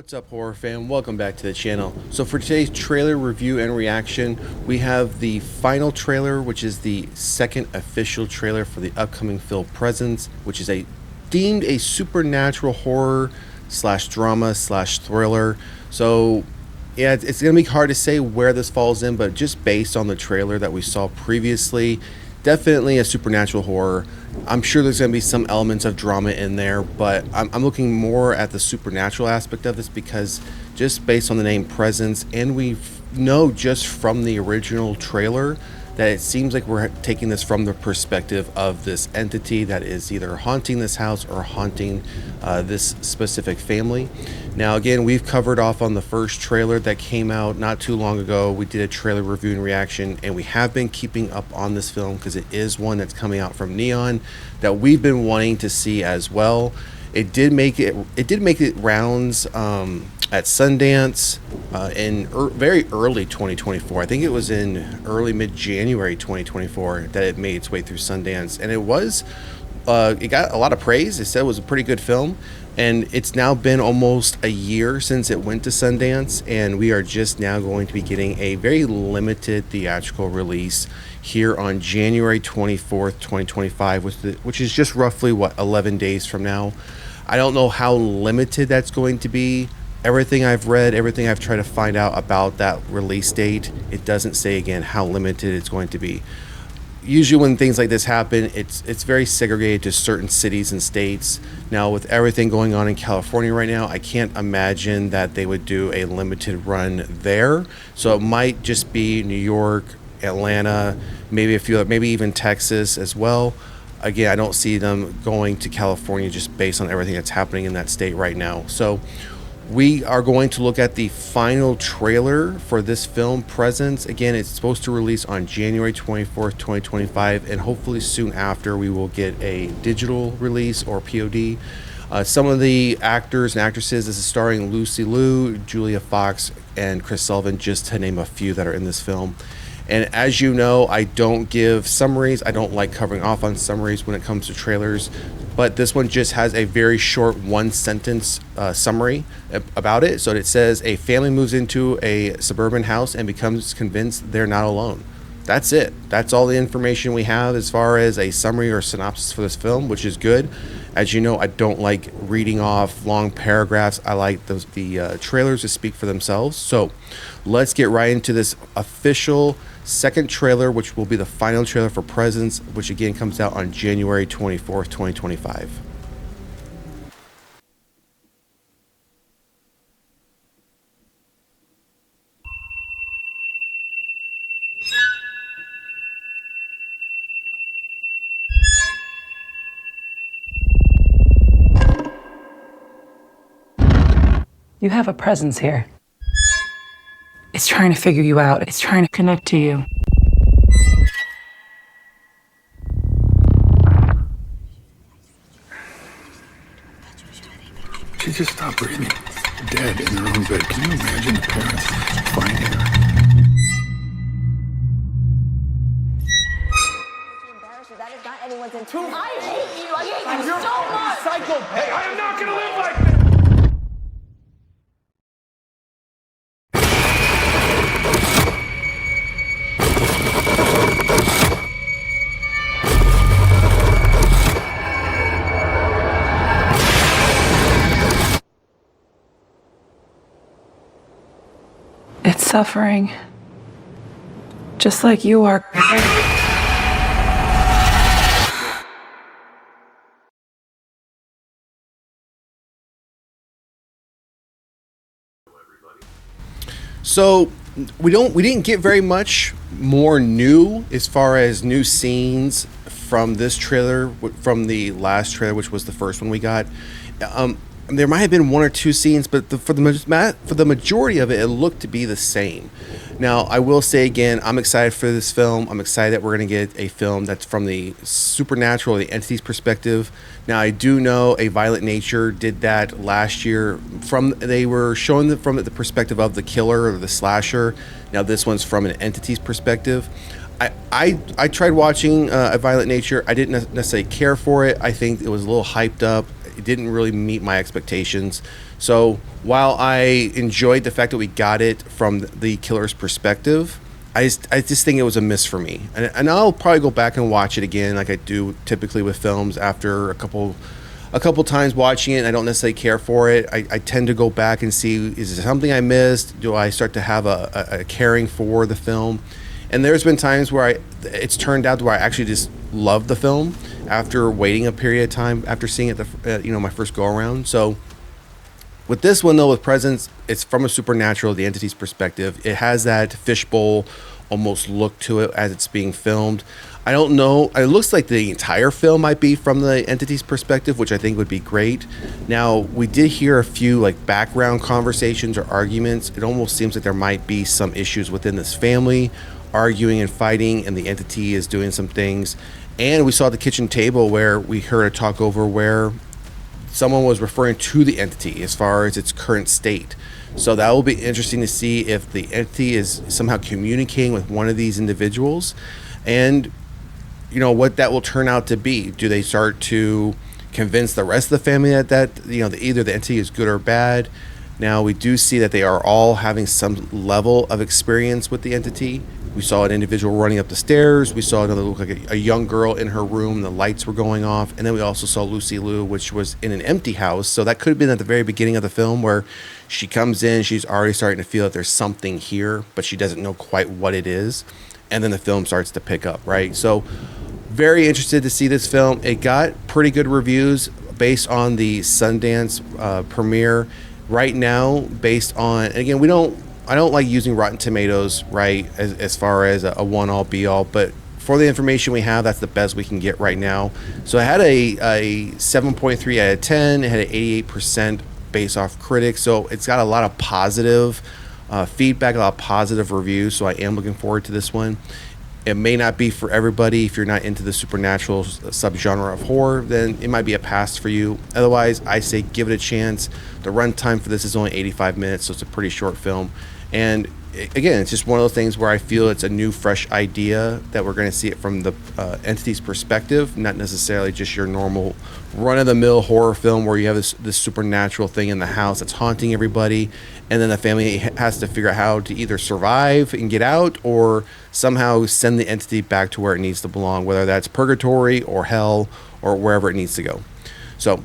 What's up, horror fan? Welcome back to the channel. So for today's trailer review and reaction, we have the final trailer, which is the second official trailer for the upcoming film Presence, which is deemed a supernatural horror slash drama slash thriller. So yeah, it's gonna be hard to say where this falls in, but just based on the trailer that we saw previously, definitely a supernatural horror. I'm sure there's going to be some elements of drama in there, but I'm looking more at the supernatural aspect of this because just based on the name Presence, and we know just from the original trailer that it seems like we're taking this from the perspective of this entity that is either haunting this house or haunting this specific family. Now, again, we've covered off on the first trailer that came out not too long ago. We did a trailer review and reaction, and we have been keeping up on this film because it is one that's coming out from Neon that we've been wanting to see as well. It did make it rounds at Sundance in very early 2024. I think it was in early mid-January 2024 that it made its way through Sundance, and it got a lot of praise. They said it was a pretty good film, and it's now been almost a year since it went to Sundance, and we are just now going to be getting a very limited theatrical release here on January 24th, 2025, which is just roughly, 11 days from now. I don't know how limited that's going to be. Everything I've read, everything I've tried to find out about that release date, it doesn't say, again, how limited it's going to be. Usually when things like this happen, it's very segregated to certain cities and states. Now, with everything going on in California right now, I can't imagine that they would do a limited run there. So it might just be New York, Atlanta, maybe maybe even Texas as well. Again, I don't see them going to California just based on everything that's happening in that state right now. So we are going to look at the final trailer for this film, Presence. Again, it's supposed to release on January 24th, 2025, and hopefully soon after we will get a digital release or POD. Some of the actors and actresses, this is starring Lucy Liu, Julia Fox, and Chris Sullivan, just to name a few that are in this film. And as you know, I don't give summaries. I don't like covering off on summaries when it comes to trailers, but this one just has a very short one-sentence summary about it. So it says, a family moves into a suburban house and becomes convinced they're not alone. That's it. That's all the information we have as far as a summary or synopsis for this film, which is good. As you know, I don't like reading off long paragraphs. I like the trailers to speak for themselves. So let's get right into this official second trailer, which will be the final trailer for Presence, which again comes out on January 24th, 2025. You have a presence here. It's trying to figure you out. It's trying to connect to you. She just stopped breathing. Dead in her own bed. Can you imagine the parents finding her? That is not anyone's intention. I hate you. I hate you so much. Psycho. Hey, I am not going to live like this. It's suffering. Just like you are. So we didn't get very much more new as far as new scenes from this trailer, from the last trailer, which was the first one we got. There might have been one or two scenes, but for the majority of it, it looked to be the same. Now, I will say again, I'm excited for this film. I'm excited that we're going to get a film that's from the supernatural, the entity's perspective. Now, I do know A Violent Nature did that last year. They were showing it from the perspective of the killer or the slasher. Now, this one's from an entity's perspective. I tried watching A Violent Nature. I didn't necessarily care for it. I think it was a little hyped up. it didn't really meet my expectations. So while I enjoyed the fact that we got it from the killer's perspective, I just think it was a miss for me. And I'll probably go back and watch it again, like I do typically with films after a couple times watching it, and I don't necessarily care for it. I tend to go back and see, is there something I missed? Do I start to have a caring for the film? And there's been times where it's turned out to where I actually just love the film after waiting a period of time after seeing it my first go around. So with this one though, with Presence, it's from a supernatural, the entity's perspective. It has that fishbowl almost look to it as it's being filmed. I don't know. It looks like the entire film might be from the entity's perspective, which I think would be great. Now, we did hear a few like background conversations or arguments. It almost seems like there might be some issues within this family, arguing and fighting, and the entity is doing some things. And we saw the kitchen table where we heard a talk over where someone was referring to the entity as far as its current state. So that will be interesting to see if the entity is somehow communicating with one of these individuals, and what that will turn out to be. Do they start to convince the rest of the family that either the entity is good or bad? Now, we do see that they are all having some level of experience with the entity. We saw an individual running up the stairs. We saw another look like a young girl in her room. The lights were going off. And then we also saw Lucy Liu, which was in an empty house. So that could have been at the very beginning of the film where she comes in. She's already starting to feel that there's something here, but she doesn't know quite what it is. And then the film starts to pick up, right? So very interested to see this film. It got pretty good reviews based on the Sundance premiere. Right now, based on, and again, I don't like using Rotten Tomatoes, right, as far as a one-all be-all, but for the information we have, that's the best we can get right now. So it had a 7.3 out of 10. It had an 88% based off critics, so it's got a lot of positive feedback, a lot of positive reviews, so I am looking forward to this one. It may not be for everybody. If you're not into the supernatural subgenre of horror, then it might be a pass for you. Otherwise, I say give it a chance. The runtime for this is only 85 minutes, so it's a pretty short film. And again, it's just one of those things where I feel it's a new, fresh idea that we're going to see it from the entity's perspective, not necessarily just your normal run-of-the-mill horror film where you have this supernatural thing in the house that's haunting everybody, and then the family has to figure out how to either survive and get out or somehow send the entity back to where it needs to belong, whether that's purgatory or hell or wherever it needs to go. So,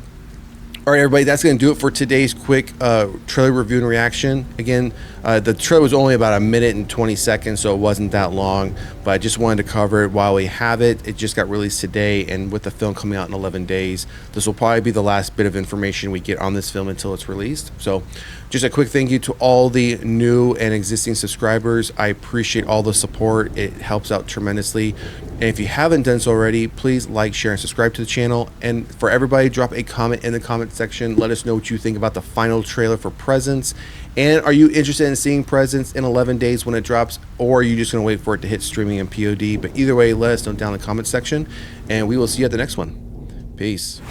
all right, everybody, that's going to do it for today's quick trailer review and reaction. Again, the trailer was only about 1 minute and 20 seconds, so it wasn't that long, but I just wanted to cover it while we have it. It just got released today, and with the film coming out in 11 days, this will probably be the last bit of information we get on this film until it's released. So just a quick thank you to all the new and existing subscribers. I appreciate all the support. It helps out tremendously. And if you haven't done so already, please like, share, and subscribe to the channel. And for everybody, drop a comment in the comment section. Let us know what you think about the final trailer for Presence. And are you interested in seeing Presence in 11 days when it drops, or are you just going to wait for it to hit streaming and POD? But either way, let us know down in the comment section, and we will see you at the next one. Peace.